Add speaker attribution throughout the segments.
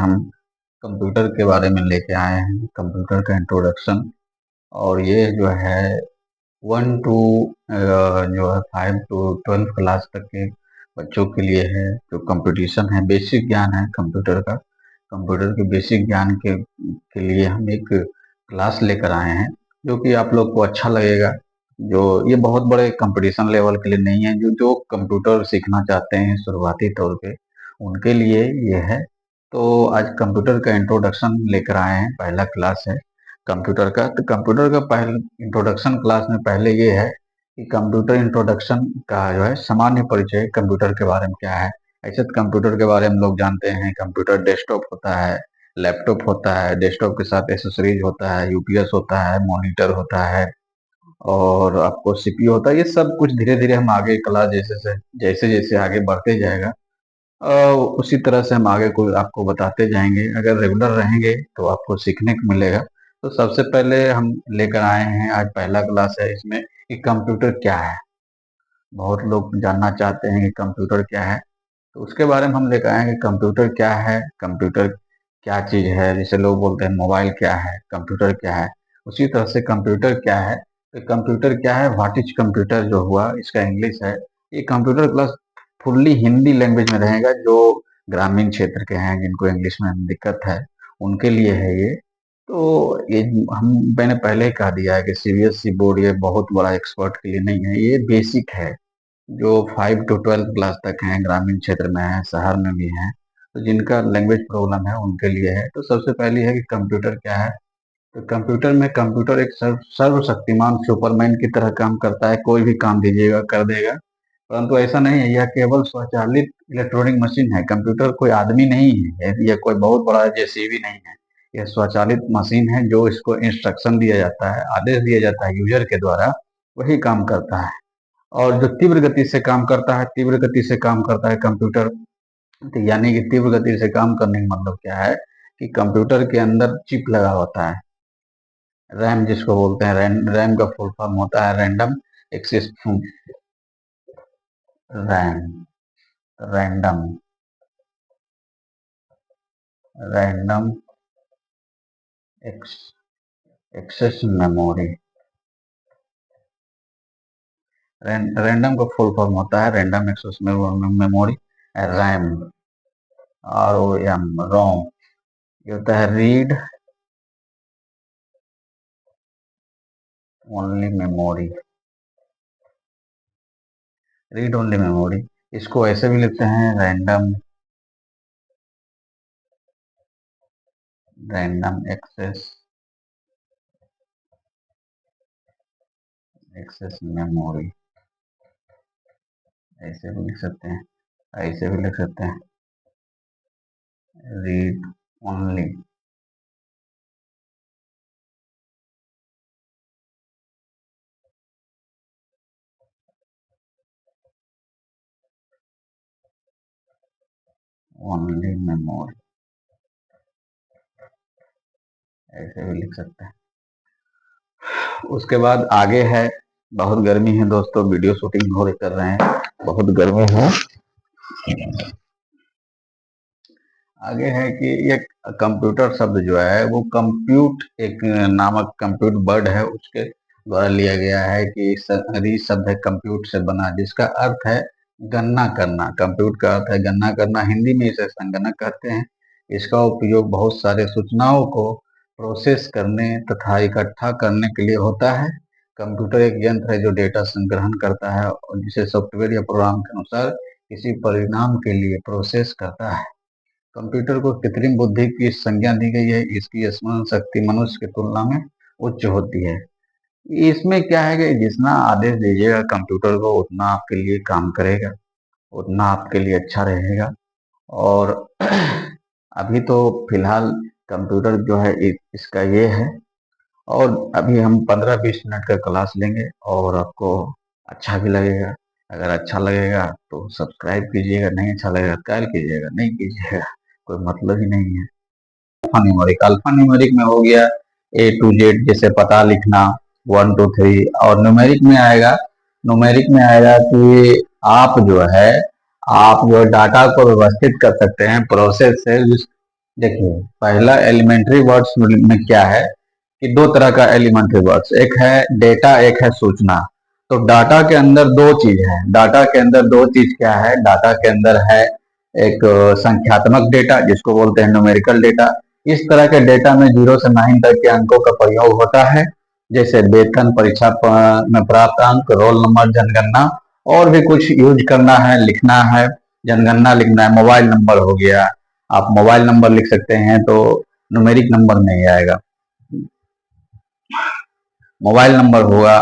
Speaker 1: हम कंप्यूटर के बारे में लेके आए हैं, कंप्यूटर का इंट्रोडक्शन। और ये जो है 5 to 12 क्लास तक के बच्चों के लिए है। जो कंपटीशन है, बेसिक ज्ञान है कंप्यूटर का। कंप्यूटर के बेसिक ज्ञान के लिए हम एक क्लास लेकर आए हैं, जो कि आप लोग को अच्छा लगेगा। जो ये बहुत बड़े कंपटीशन लेवल के लिए नहीं है, जो जो कंप्यूटर सीखना चाहते हैं शुरुआती तौर पे, उनके लिए ये है। तो आज कंप्यूटर का इंट्रोडक्शन लेकर आए हैं, पहला क्लास है कंप्यूटर का। तो कंप्यूटर का पहले इंट्रोडक्शन क्लास में पहले ये है कि कंप्यूटर इंट्रोडक्शन का जो है सामान्य परिचय कंप्यूटर के बारे में क्या है। ऐसे तो कंप्यूटर के बारे में लोग जानते हैं, कंप्यूटर डेस्कटॉप होता है, लैपटॉप होता है, डेस्कटॉप के साथ एसेसरीज होता है, यूपीएस होता है, मॉनिटर होता है, और आपको सीपीयू होता है। ये सब कुछ धीरे धीरे हम आगे क्लास जैसे जैसे आगे बढ़ते जाएगा, उसी तरह से हम आगे को आपको बताते जाएंगे। अगर रेगुलर रहेंगे तो आपको सीखने को मिलेगा। तो सबसे पहले हम लेकर आए हैं, आज पहला क्लास है इसमें, कि कंप्यूटर क्या है। बहुत लोग जानना चाहते हैं कि कंप्यूटर क्या है, तो उसके बारे में हम लेकर आए हैं कि कंप्यूटर क्या है, कंप्यूटर क्या चीज़ है। जैसे लोग बोलते हैं मोबाइल क्या है, कंप्यूटर क्या है, उसी तरह से कंप्यूटर क्या है। तो कंप्यूटर क्या है, व्हाट इज कंप्यूटर जो हुआ, इसका इंग्लिश है। ये computer class fully Hindi language में रहेगा। जो ग्रामीण क्षेत्र के हैं, जिनको इंग्लिश में दिक्कत है, उनके लिए है ये। तो ये मैंने पहले ही कह दिया है कि सीबीएसई बोर्ड ये बहुत बड़ा एक्सपर्ट के लिए नहीं है, ये बेसिक है। जो 5 to 12 क्लास तक हैं, ग्रामीण क्षेत्र में है, शहर में भी हैं, तो जिनका लैंग्वेज प्रॉब्लम है उनके लिए है। तो सबसे पहली है कि कंप्यूटर क्या है। तो कंप्यूटर एक सर्वशक्तिमान सुपरमैन की तरह काम करता है। कोई भी काम दीजिएगा कर देगा। परंतु ऐसा नहीं है, यह केवल स्वचालित इलेक्ट्रॉनिक मशीन है। कंप्यूटर कोई आदमी नहीं है, यह कोई बहुत बड़ा जेसीबी नहीं है। यह स्वचालित मशीन है, जो इसको इंस्ट्रक्शन दिया जाता है, आदेश दिया जाता है यूजर के द्वारा, वही काम करता है। और जो तीव्र गति से काम करता है, तीव्र गति से काम करता है कंप्यूटर। तो यानी कि तीव्र गति से काम करने का मतलब क्या है, कि कंप्यूटर के अंदर चिप लगा होता है, रैम जिसको बोलते हैं। रैम का फुल फॉर्म होता है random access RAM random random access memory. Random का फुल फॉर्म होता है random access memory, RAM, R O M, ROM. ये होता है read only memory, read only memory. इसको ऐसे भी लिखते हैं रैंडम एक्सेस मेमोरी, ऐसे भी लिख सकते हैं, ऐसे भी लिख सकते हैं, रीड ओनली ओनली मेमोरी, ऐसे भी लिख सकते हैं। उसके बाद आगे है, बहुत गर्मी है दोस्तों, वीडियो शूटिंग हो रही कर रहे हैं, बहुत गर्मी है। आगे है कि ये कंप्यूटर शब्द जो है वो कंप्यूट एक नामक कंप्यूट वर्ड है, उसके द्वारा लिया गया है। कि री शब्द है कंप्यूट से बना, जिसका अर्थ है गणना करना। कंप्यूट का अर्थ है गणना करना, हिंदी में इसे संगणक कहते हैं। इसका उपयोग बहुत सारे सूचनाओं को प्रोसेस करने तथा इकट्ठा करने के लिए होता है। कंप्यूटर एक यंत्र है जो डेटा संग्रहण करता है और जिसे सॉफ्टवेयर या प्रोग्राम के अनुसार किसी परिणाम के लिए प्रोसेस करता है। कंप्यूटर को कृत्रिम बुद्धि की संज्ञा दी गई है। इसकी स्मरण शक्ति मनुष्य की तुलना में उच्च होती है। इसमें क्या है कि जितना आदेश दीजिएगा कंप्यूटर को, उतना आपके लिए काम करेगा, उतना आपके लिए अच्छा रहेगा। और अभी तो फिलहाल कंप्यूटर जो है इसका ये है। और अभी हम 15-20 मिनट का क्लास लेंगे और आपको अच्छा भी लगेगा। अगर अच्छा लगेगा तो सब्सक्राइब कीजिएगा, नहीं अच्छा लगेगा क्या कीजिएगा, नहीं कीजिएगा, कोई मतलब ही नहीं है। अल्फा न्यूमेरिक में हो गया A to Z, जैसे पता लिखना 1 2 3। और न्यूमेरिक में आएगा कि आप जो है डाटा को व्यवस्थित कर सकते हैं प्रोसेस से। देखिए, पहला एलिमेंट्री वर्ड्स में क्या है कि दो तरह का एलिमेंट्री वर्ड्स, एक है डेटा, एक है सूचना। तो डाटा के अंदर दो चीज है। डाटा के अंदर दो चीज क्या है? डाटा के अंदर है एक संख्यात्मक डेटा जिसको बोलते हैं न्यूमेरिकल डेटा। इस तरह के डेटा में 0 से 9 तक के अंकों का प्रयोग होता है, जैसे वेतन, परीक्षा में प्राप्त अंक, रोल नंबर, जनगणना। और भी कुछ यूज करना है, लिखना है, जनगणना लिखना है, मोबाइल नंबर हो गया। आप मोबाइल नंबर लिख सकते हैं तो न्यूमेरिक नंबर नहीं आएगा, मोबाइल नंबर होगा।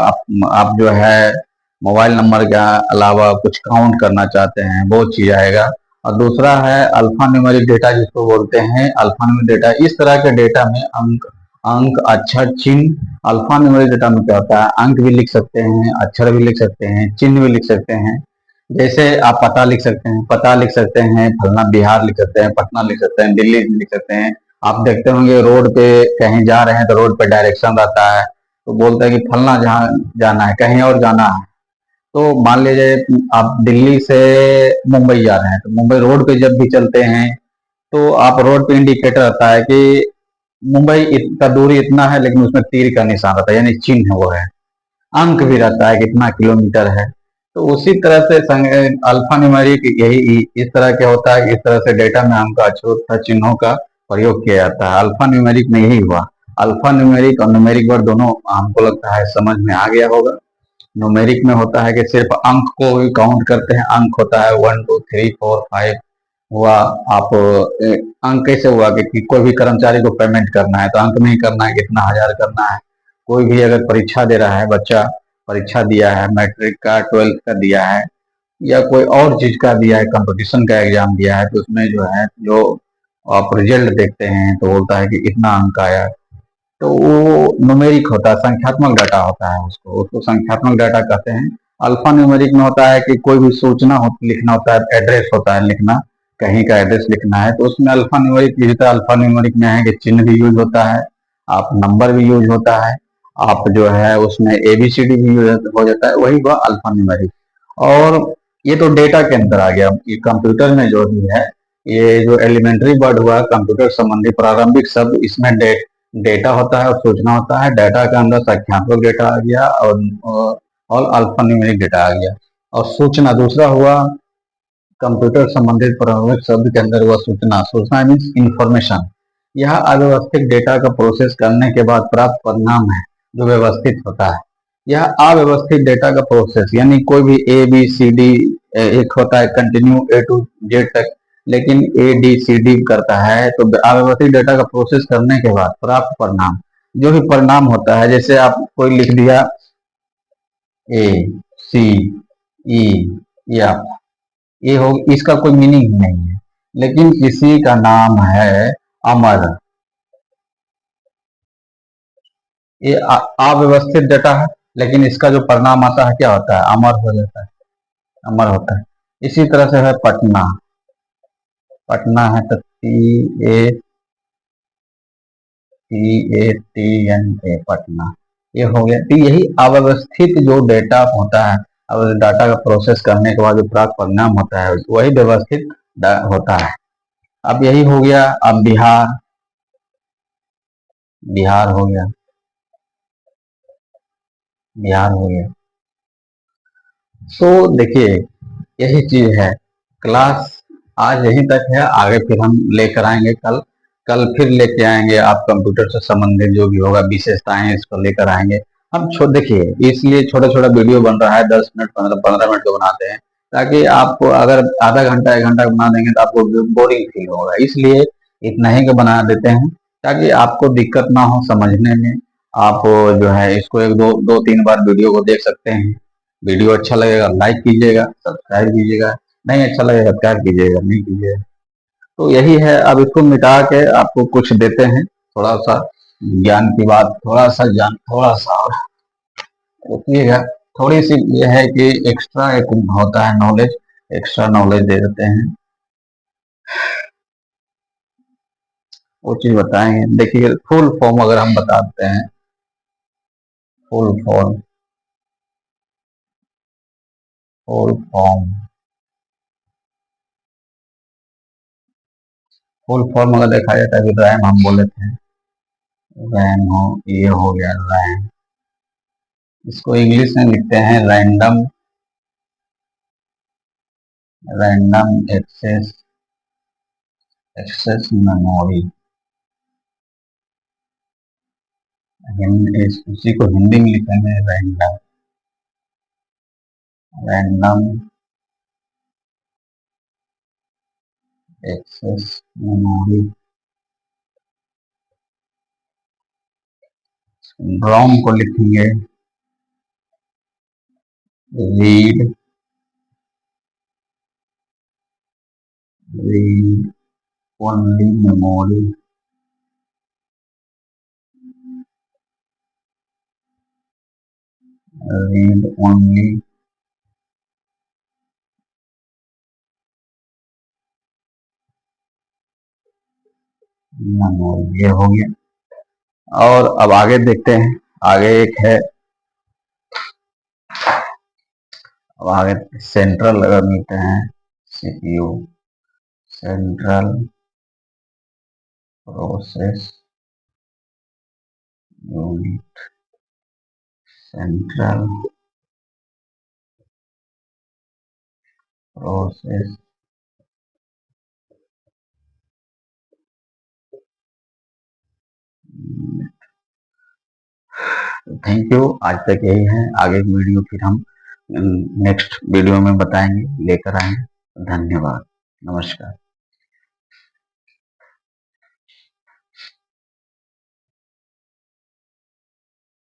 Speaker 1: आप जो है मोबाइल नंबर के अलावा कुछ काउंट करना चाहते हैं वो चीज आएगा। और दूसरा है अल्फा न्यूमेरिक डेटा जिसको बोलते हैं। अल्फा न्यूमेरिक डेटा, इस तरह के डेटा में अंक अंक अक्षर चिन्ह। अल्फा न्यूमेरिक डेटा में क्या होता है? अंक भी लिख सकते हैं, अक्षर भी लिख सकते हैं, चिन्ह भी लिख सकते हैं। जैसे आप पता लिख सकते हैं, पता लिख सकते हैं, फलना बिहार लिख सकते हैं, पटना लिख सकते हैं, दिल्ली लिख सकते हैं। आप देखते होंगे रोड पे कहीं जा रहे हैं तो रोड पे डायरेक्शन रहता है, तो बोलते हैं कि फलना जहाँ जाना है, कहीं और जाना है। तो मान लीजिए आप दिल्ली से मुंबई जा रहे हैं, तो मुंबई रोड पे जब भी चलते हैं तो आप रोड पे इंडिकेटर रहता है कि मुंबई का दूरी इतना है, लेकिन उसमें तीर का निशान रहता है, यानी चिन्ह वो है। अंक भी रहता है कितना किलोमीटर है। तो उसी तरह से अल्फा न्यूमेरिक यही इस तरह के होता है। इस तरह से डेटा में अंक, अक्षर, चिन्हों का प्रयोग किया जाता है। अल्फा न्यूमेरिक में यही हुआ। अल्फा न्यूमेरिक और न्यूमेरिक वर्ड दोनों हमको लगता है समझ में आ गया होगा। न्यूमेरिक में होता है कि सिर्फ अंक को ही काउंट करते हैं। अंक होता है 1 2 3 4 5 हुआ। आप अंक कैसे हुआ कि कोई भी कर्मचारी को पेमेंट करना है तो अंक में ही करना है, कितना हजार करना है। कोई भी अगर परीक्षा दे रहा है बच्चा, परीक्षा दिया है, मैट्रिक का, 12th का दिया है, या कोई और चीज का दिया है, कंपटीशन का एग्जाम दिया है, तो उसमें जो है जो आप रिजल्ट देखते हैं तो बोलता है कि इतना अंक आया। तो वो न्यूमेरिक होता है, संख्यात्मक डाटा होता है, उसको उसको संख्यात्मक डाटा कहते हैं। अल्फा न्यूमेरिक में होता है कि कोई भी सूचना लिखना होता है, एड्रेस होता है लिखना, कहीं का एड्रेस लिखना है, तो उसमें अल्फा न्यूमेरिक लिखता है। अल्फा न्यूमेरिक में है कि चिन्ह भी यूज होता है, आप नंबर भी यूज होता है, आप जो है उसमें एबीसीडी भी यूज हो जाता है, वही हुआ अल्फा न्यूमेरिक। और ये तो डेटा के अंदर आ गया। ये कंप्यूटर में जो भी है, ये जो एलिमेंट्री वर्ड हुआ कंप्यूटर संबंधी प्रारंभिक शब्द, इसमें डेटा होता है और सूचना होता है। डाटा के अंदर संख्यात्मक डेटा आ गया और अल्फान्यूमेरिक डेटा आ गया। और सूचना दूसरा हुआ कंप्यूटर संबंधित प्रारंभिक शब्द के अंदर हुआ सूचना। सूचना मीन्स इंफॉर्मेशन। यह अव्यवस्थित डेटा का प्रोसेस करने के बाद प्राप्त परिणाम है जो व्यवस्थित होता है। यह अव्यवस्थित डेटा का प्रोसेस यानी कोई भी ए बी सी डी एक होता है कंटिन्यू ए टू जेड तक, लेकिन ए डी सी डी करता है। तो अव्यवस्थित डेटा का प्रोसेस करने के बाद प्राप्त परिणाम, जो भी परिणाम होता है, जैसे आप कोई लिख दिया ए सी ई एफ, ये हो, इसका कोई मीनिंग नहीं है। लेकिन किसी का नाम है अमर, ये अव्यवस्थित डेटा है, लेकिन इसका जो परिणाम आता है क्या होता है? अमर हो जाता है, अमर होता है। इसी तरह से है पटना। पटना है तो ए पटना, ये हो गया। तो यही अव्यवस्थित जो डेटा होता है, अब डाटा का प्रोसेस करने के बाद जो प्राप्त परिणाम होता है वही व्यवस्थित होता है। अब यही हो गया। अब बिहार, बिहार हो गया, बिहार हो गया। तो देखिए यही चीज है। क्लास आज यहीं तक है, आगे फिर हम लेकर आएंगे कल। कल फिर लेके आएंगे आप कंप्यूटर से संबंधित जो भी होगा विशेषताएं, इसको लेकर आएंगे। हम देखिए इसलिए छोटा छोटा वीडियो बन रहा है, 10 मिनट 15 15 मिनट का बनाते हैं, ताकि आपको अगर आधा घंटा 1 घंटा बना देंगे तो आपको बोरिंग फील होगा। इसलिए इतना ही का बना देते हैं ताकि आपको दिक्कत ना हो समझने में। आप जो है इसको एक दो दो तीन बार वीडियो को देख सकते हैं। वीडियो अच्छा लगेगा लाइक कीजिएगा, सब्सक्राइब कीजिएगा, नहीं अच्छा लगेगा क्या कीजिएगा, नहीं कीजिएगा। तो यही है। अब इसको मिटा के आपको कुछ देते हैं, थोड़ा सा ज्ञान की बात, थोड़ा सा ज्ञान, थोड़ा सा और रुकिएगा। थोड़ी सी ये है कि एक्स्ट्रा एक होता है नॉलेज, एक्स्ट्रा नॉलेज दे देते हैं, वो चीज बताएंगे। देखिए फुल फॉर्म अगर हम बताते हैं, full form, full form, full form अगर देखा जाए तो अभी रैम हम बोले थे, रैम हो, ये हो गया रैम। इसको इंग्लिश में लिखते हैं रैंडम एक्सेस मेमोरी। उसी को हिंदी में लिखेंगे रैंडम एक्सेस मेमोरी। रोम को लिखेंगे read only memory. Read only memory, ये हो गया। और अब आगे देखते हैं, आगे एक है, अब आगे सेंट्रल अगर मिलते हैं, CPU central process unit, central process. Thank you, आज तक यही है। आगे की वीडियो फिर हम नेक्स्ट वीडियो में बताएंगे, लेकर आएंगे। धन्यवाद, नमस्कार।